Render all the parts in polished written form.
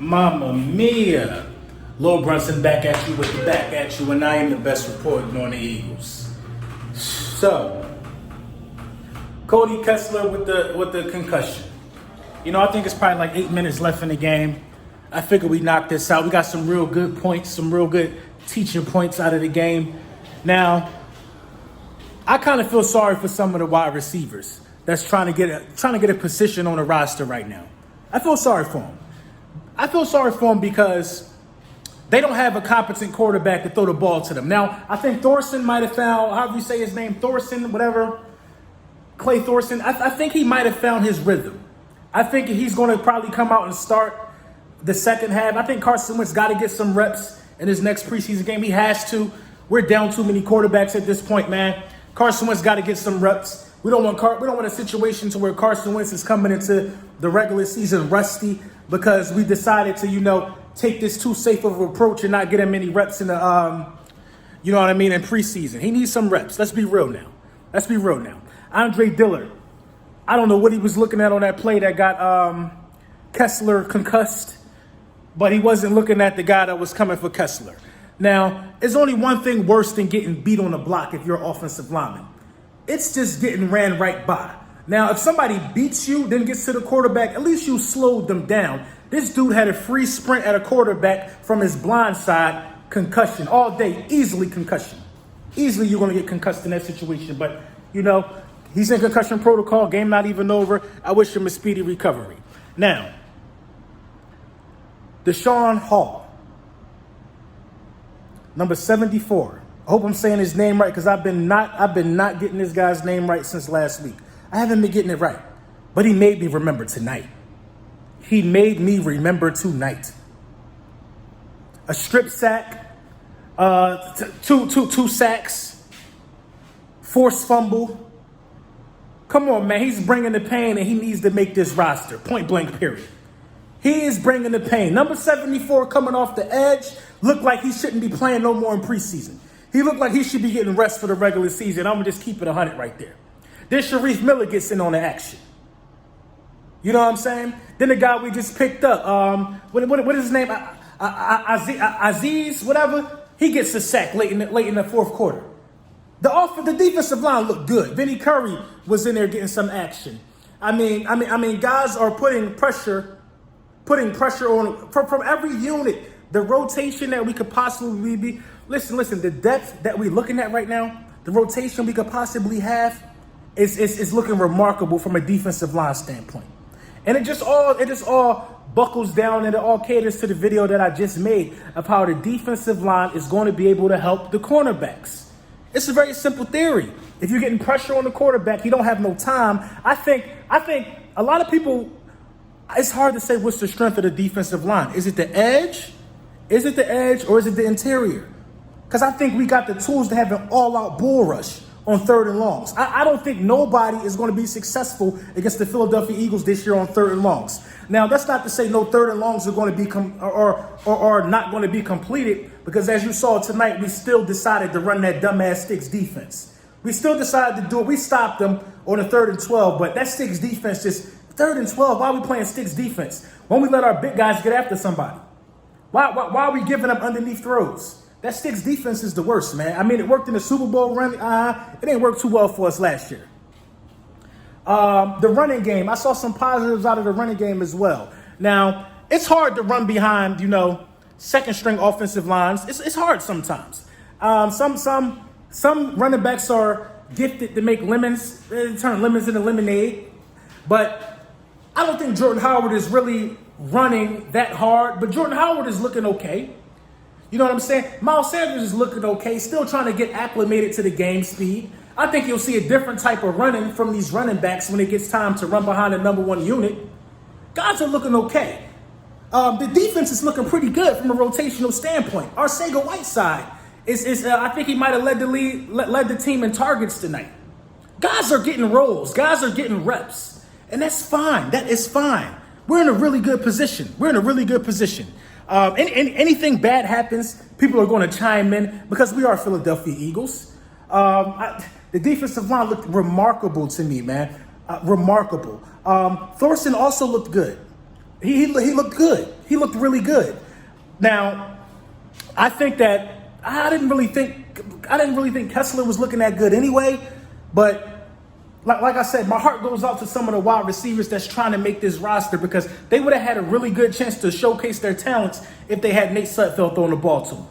Mamma mia. Lil Brunson back at you with the back at you, and I am the best reporting on the Eagles. So, Cody Kessler with the concussion. You know, I think it's probably like 8 minutes left in the game. I figure we knock this out. We got some real good points, some real good teaching points out of the game. Now, I kind of feel sorry for some of the wide receivers that's trying to get a position on the roster right now. I feel sorry for them. I feel sorry for them because they don't have a competent quarterback to throw the ball to them. Now, I think Thorson might have found, however you say his name, Thorson, whatever, Clay Thorson. I think he might have found his rhythm. I think he's going to probably come out and start the second half. I think Carson Wentz got to get some reps in his next preseason game. He has to. We're down too many quarterbacks at this point, man. Carson Wentz got to get some reps. We don't want a situation to where Carson Wentz is coming into the regular season rusty because we decided to, take this too safe of an approach and not get him any reps in the, in preseason. He needs some reps. Let's be real now. Andre Dillard, I don't know what he was looking at on that play that got Kessler concussed, but he wasn't looking at the guy that was coming for Kessler. Now, there's only one thing worse than getting beat on the block if you're an offensive lineman. It's just getting ran right by. Now, if somebody beats you, then gets to the quarterback, at least you slowed them down. This dude had a free sprint at a quarterback from his blind side, concussion all day, easily concussion. Easily you're going to get concussed in that situation, but, he's in concussion protocol, game not even over. I wish him a speedy recovery. Now, Deashon Hall, number 74. I hope I'm saying his name right because I've been not getting this guy's name right since last week. I haven't been getting it right, but he made me remember tonight. A strip sack, two sacks, forced fumble. Come on, man. He's bringing the pain, and he needs to make this roster. Point blank, period. He is bringing the pain. Number 74 coming off the edge looked like he shouldn't be playing no more in preseason. He looked like he should be getting rest for the regular season. I'm going to just keep it 100 right there. Then Sharif Miller gets in on the action. You know what I'm saying? Then the guy we just picked up, what is his name? Aziz, whatever. He gets a sack late in the fourth quarter. The defensive line looked good. Vinny Curry was in there getting some action. I mean, guys are putting pressure on from every unit. The rotation that we could possibly be. Listen. The depth that we're looking at right now, the rotation we could possibly have, is looking remarkable from a defensive line standpoint. And it just all buckles down and it all caters to the video that I just made of how the defensive line is going to be able to help the cornerbacks. It's a very simple theory. If you're getting pressure on the quarterback, you don't have no time. I think a lot of people, it's hard to say what's the strength of the defensive line. Is it the edge? Or is it the interior? Because I think we got the tools to have an all-out bull rush on third and longs. I don't think nobody is going to be successful against the Philadelphia Eagles this year on third and longs. Now, that's not to say no third and longs are going to be or not going to be completed, because as you saw tonight, we still decided to run that dumbass sticks defense. We still decided to do it. We stopped them on the 3rd and 12, but that sticks defense just 3rd and 12. Why are we playing sticks defense? Why don't we let our big guys get after somebody? Why are we giving up underneath throws? That sticks defense is the worst, man. I mean, it worked in the Super Bowl run. It didn't work too well for us last year. The running game, I saw some positives out of the running game as well. Now, it's hard to run behind, second-string offensive lines. It's hard sometimes. Some running backs are gifted to make lemons, turn lemons into lemonade. But I don't think Jordan Howard is really running that hard. But Jordan Howard is looking okay. You know what I'm saying? Miles Sanders is looking okay, still trying to get acclimated to the game speed. I think you'll see a different type of running from these running backs when it gets time to run behind the number one unit. Guys are looking okay. The defense is looking pretty good from a rotational standpoint. Arcega-Whiteside is I think he might have led the team in targets tonight. Guys are getting roles. Guys are getting reps. And that's fine. That is fine. We're in a really good position. Anything bad happens, people are going to chime in because we are Philadelphia Eagles. The defensive line looked remarkable to me, man. Remarkable. Thorson also looked good. He looked good. He looked really good. Now, I think that I didn't really think Kessler was looking that good anyway. But like I said, my heart goes out to some of the wide receivers that's trying to make this roster, because they would have had a really good chance to showcase their talents if they had Nate Sudfeld throwing the ball to them.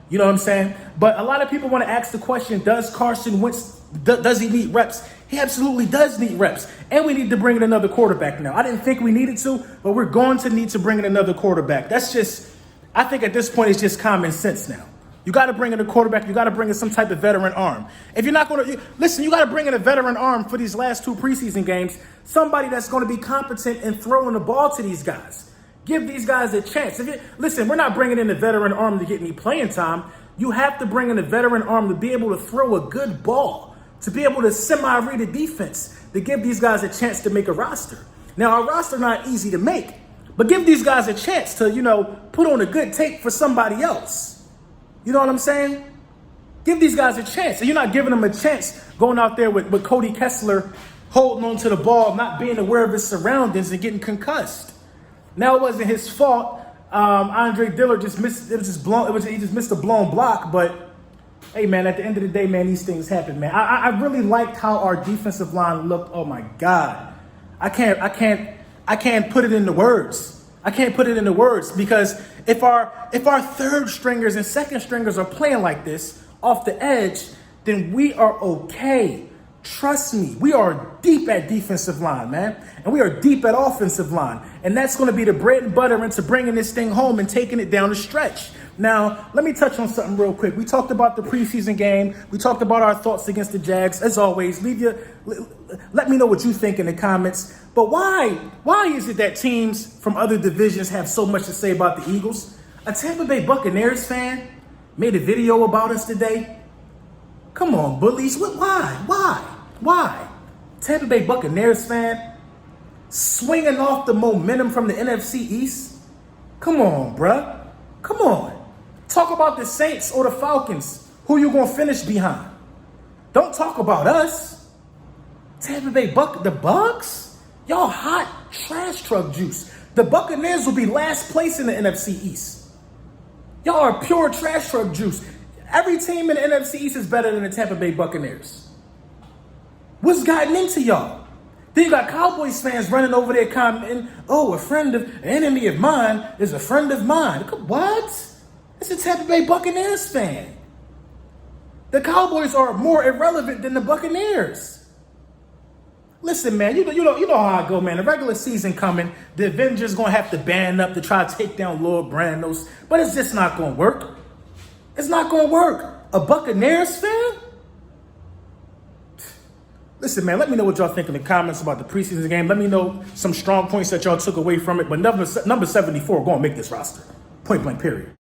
You know what I'm saying? But a lot of people want to ask the question, does Carson Wentz, does he need reps? He absolutely does need reps. And we need to bring in another quarterback now. I didn't think we needed to, but we're going to need to bring in another quarterback. That's just, I think at this point it's just common sense now. You got to bring in a quarterback. You got to bring in some type of veteran arm. If you're not going to, listen, you got to bring in a veteran arm for these last 2 preseason games. Somebody that's going to be competent in throwing the ball to these guys. Give these guys a chance. Listen, we're not bringing in a veteran arm to get any playing time. You have to bring in a veteran arm to be able to throw a good ball, to be able to semi-read a defense, to give these guys a chance to make a roster. Now, our roster not easy to make, but give these guys a chance to, put on a good tape for somebody else. You know what I'm saying? Give these guys a chance. And you're not giving them a chance going out there with Cody Kessler holding on to the ball, not being aware of his surroundings and getting concussed. Now, it wasn't his fault. Andre Dillard just missed. He just missed a blown block. But hey, man, at the end of the day, man, these things happen, man. I really liked how our defensive line looked. Oh my God, I can't put it into words. I can't put it into words, because if our third stringers and second stringers are playing like this off the edge, then we are okay. Trust me, we are deep at defensive line, man. And we are deep at offensive line. And that's going to be the bread and butter into bringing this thing home and taking it down the stretch. Now, let me touch on something real quick. We talked about the preseason game. We talked about our thoughts against the Jags. As always, let me know what you think in the comments. But why is it that teams from other divisions have so much to say about the Eagles? A Tampa Bay Buccaneers fan made a video about us today. Come on, bullies. Why? Tampa Bay Buccaneers fan swinging off the momentum from the NFC East? Come on, bruh. Come on. Talk about the Saints or the Falcons. Who you going to finish behind? Don't talk about us. Tampa Bay the Bucs? Y'all hot trash truck juice. The Buccaneers will be last place in the NFC East. Y'all are pure trash truck juice. Every team in the NFC East is better than the Tampa Bay Buccaneers. What's gotten into y'all? Then you got Cowboys fans running over there commenting, oh, an enemy of mine is a friend of mine. What? It's a Tampa Bay Buccaneers fan. The Cowboys are more irrelevant than the Buccaneers. Listen, man, you know how I go, man. The regular season coming, the Avengers going to have to band up to try to take down Lord Brandos, but it's just not going to work. It's not going to work. A Buccaneers fan? Listen, man, let me know what y'all think in the comments about the preseason game. Let me know some strong points that y'all took away from it. But number 74 going to make this roster. Point blank, period.